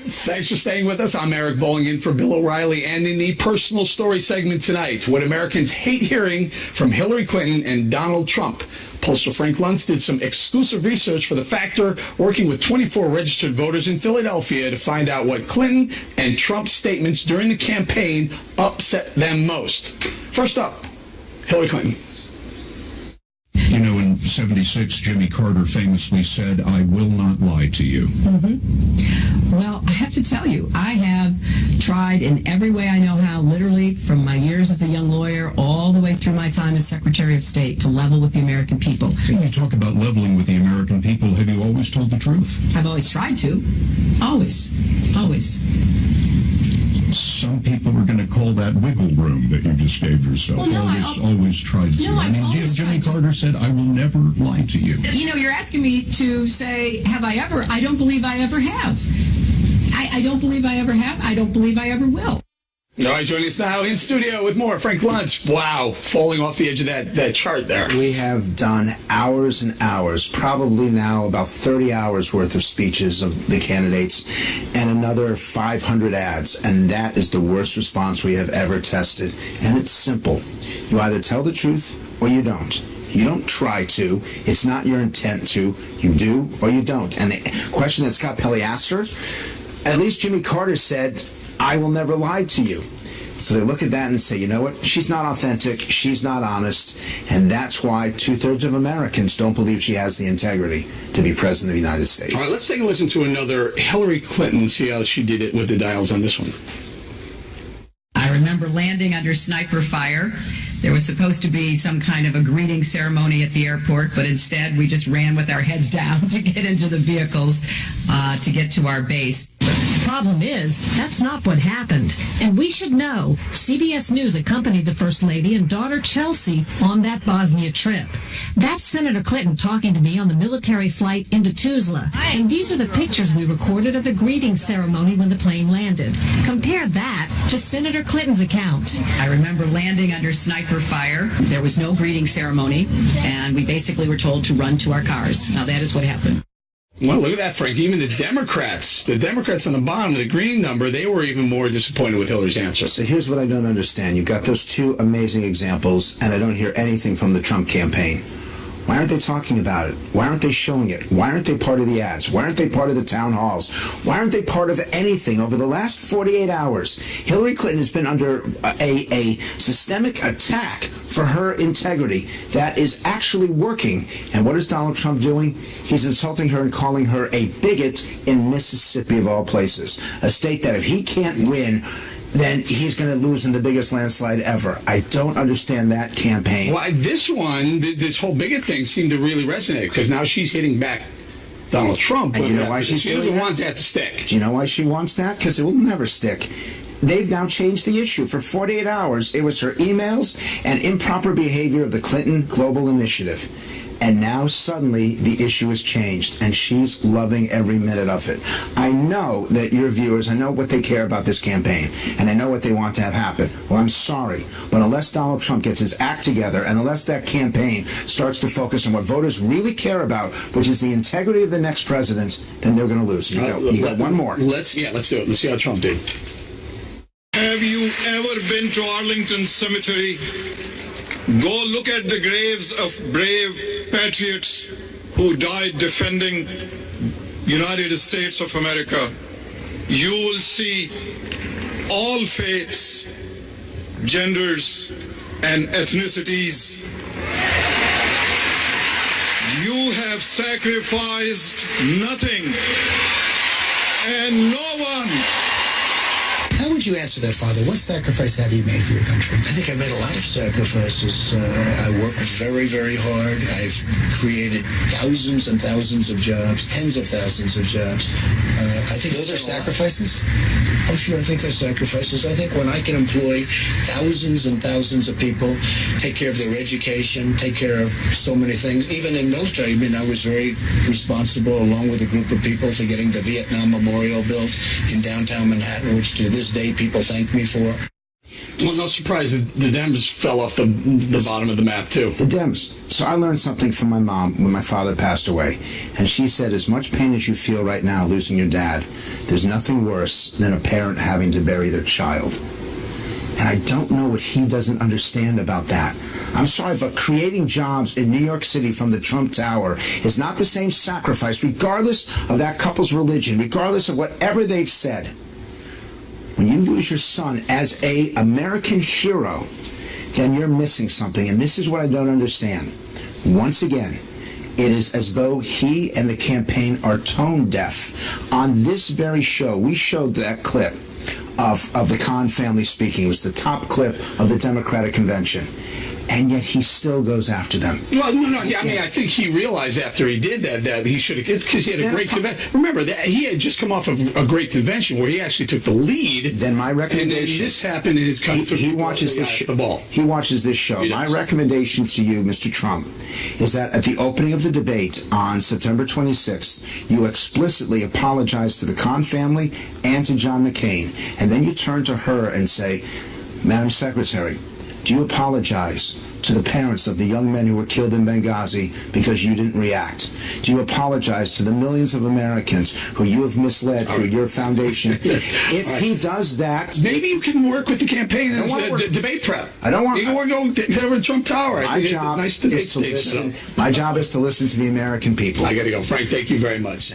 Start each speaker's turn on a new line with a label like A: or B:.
A: Thanks for staying with us. I'm Eric Bowling in for Bill O'Reilly. And in the personal story segment tonight, what Americans hate hearing from Hillary Clinton and Donald Trump. Pollster Frank Luntz did some exclusive research for The Factor, working with 24 registered voters in Philadelphia to find out what Clinton and Trump's statements during the campaign upset them most. First up, Hillary Clinton.
B: You know, in 76, Jimmy Carter famously said, "I will not lie to you."
C: Mm-hmm. Well, I have to tell you, I have tried in every way I know how, literally from my years as a young lawyer all the way through my time as Secretary of State, to level with the American people.
B: When you talk about leveling with the American people, have you always told the truth?
C: I've always tried to. Always. Always.
B: Some people are going to call that wiggle room that you just gave yourself.
C: Well, no,
B: always tried to.
C: No,
B: Jimmy Carter said, "I will never lie to you."
C: You know, you're asking me to say, have I ever? I don't believe I ever have. I don't believe I ever have. I don't believe I ever will.
A: All right, joining us now in studio with more, Frank Luntz. Wow, falling off the edge of that chart there.
D: We have done hours and hours, probably now about 30 hours worth of speeches of the candidates and another 500 ads, and that is the worst response we have ever tested. And it's simple. You either tell the truth or you don't. You don't try to. It's not your intent to. You do or you don't. And the question that Scott Pelley asked her, at least Jimmy Carter said, "I will never lie to you." So they look at that and say, you know what? She's not authentic. She's not honest. And that's why 2/3 of Americans don't believe she has the integrity to be president of the United States.
A: All right, let's take a listen to another Hillary Clinton, see how she did it with the dials on this one.
E: I remember landing under sniper fire. There was supposed to be some kind of a greeting ceremony at the airport, but instead we just ran with our heads down to get into the vehicles to get to our base.
F: Problem is, that's not what happened. And we should know, CBS News accompanied the First Lady and daughter Chelsea on that Bosnia trip. That's Senator Clinton talking to me on the military flight into Tuzla. And these are the pictures we recorded of the greeting ceremony when the plane landed. Compare that to Senator Clinton's account.
E: I remember landing under sniper fire. There was no greeting ceremony, and we basically were told to run to our cars. Now that is what happened.
A: Well, look at that, Frank. Even the Democrats on the bottom, the green number, they were even more disappointed with Hillary's answer.
D: So here's what I don't understand. You've got those two amazing examples, and I don't hear anything from the Trump campaign. Why aren't they talking about it? Why aren't they showing it? Why aren't they part of the ads? Why aren't they part of the town halls? Why aren't they part of anything? Over the last 48 hours, Hillary Clinton has been under a systemic attack for her integrity that is actually working. And what is Donald Trump doing? He's insulting her and calling her a bigot in Mississippi, of all places. A state that if he can't win, then he's going to lose in the biggest landslide ever. I don't understand that campaign.
A: Well, this whole bigot thing seemed to really resonate, because now she's hitting back Donald Trump.
D: And you know why
A: she doesn't want that to stick.
D: Do you know why she wants that? Because it will never stick. They've now changed the issue. For 48 hours, it was her emails and improper behavior of the Clinton Global Initiative. And now suddenly the issue has changed, and she's loving every minute of it. I know that your viewers, I know what they care about this campaign, and I know what they want to have happen. Well, I'm sorry, but unless Donald Trump gets his act together, and unless that campaign starts to focus on what voters really care about, which is the integrity of the next president, then they're going to lose. You got one more.
A: Let's do it. Let's see how Trump did.
G: Have you ever been to Arlington Cemetery? Go look at the graves of brave patriots who died defending United States of America. You will see all faiths, genders, and ethnicities. You have sacrificed nothing and no one.
H: How would you answer that, Father? What sacrifice have you made for your country?
I: I think I made a lot of sacrifices. I worked very, very hard. I've created thousands and thousands of jobs, tens of thousands of jobs. I think
H: those are sacrifices?
I: Oh, sure. I think they're sacrifices. I think when I can employ thousands and thousands of people, take care of their education, take care of so many things, even in military. I mean, I was very responsible, along with a group of people, for getting the Vietnam Memorial built in downtown Manhattan, which to this day people thank me for.
A: Well, no surprise the Dems fell off the bottom of the map, too.
D: The Dems. So I learned something from my mom when my father passed away. And she said, as much pain as you feel right now losing your dad, there's nothing worse than a parent having to bury their child. And I don't know what he doesn't understand about that. I'm sorry, but creating jobs in New York City from the Trump Tower is not the same sacrifice, regardless of that couple's religion, regardless of whatever they've said. When you lose your son as an American hero, then you're missing something. And this is what I don't understand. Once again, it is as though he and the campaign are tone deaf. On this very show, we showed that clip of the Khan family speaking. It was the top clip of the Democratic convention. And yet he still goes after them.
A: Well, no. I mean, I think he realized after he did that he should have, because he had a great convention. Remember, that he had just come off of a great convention where he actually took the lead.
D: Then my recommendation...
A: And then this happened, and it kind of took
D: he watches the ball. He watches this show. My recommendation to you, Mr. Trump, is that at the opening of the debate on September 26th, you explicitly apologize to the Khan family and to John McCain. And then you turn to her and say, Madam Secretary, do you apologize to the parents of the young men who were killed in Benghazi because you didn't react? Do you apologize to the millions of Americans who you have misled through your foundation? If he does that...
A: Maybe you can work with the campaign as a debate prep.
D: I don't want...
A: Maybe we're going to Trump Tower.
D: My job is to listen to the American people.
A: I got to go. Frank, thank you very much.